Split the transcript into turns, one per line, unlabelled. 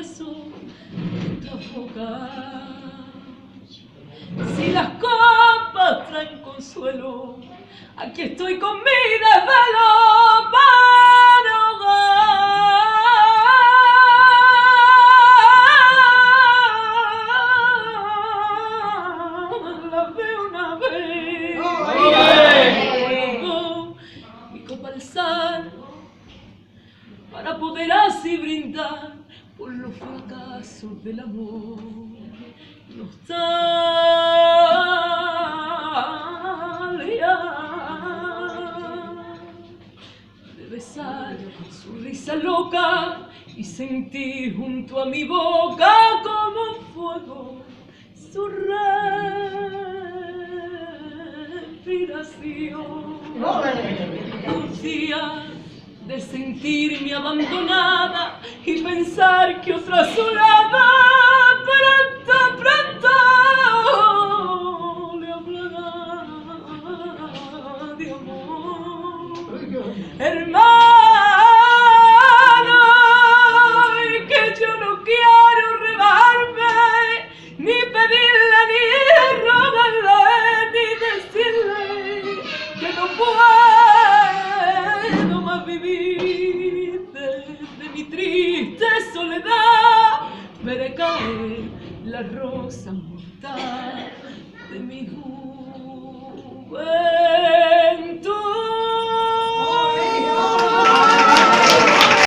corazón en tu boca. Si las copas traen consuelo, aquí estoy con mi desvelo para ahogar la de una vez. Juego mi copa al sal para poder así brindar por los fracasos del amor. Nostalgia de besar su risa loca y sentir junto a mi boca como un fuego su respiración. Un día de sentirme abandonada y pensar que otra solada pronto le hablará de amor. Hermano, que yo no quiero rebajarme, ni pedirle, ni rogarle, ni decirle que no puedo más vivir de mi triste soledad. Veré caer la rosa mortal de mi juventud.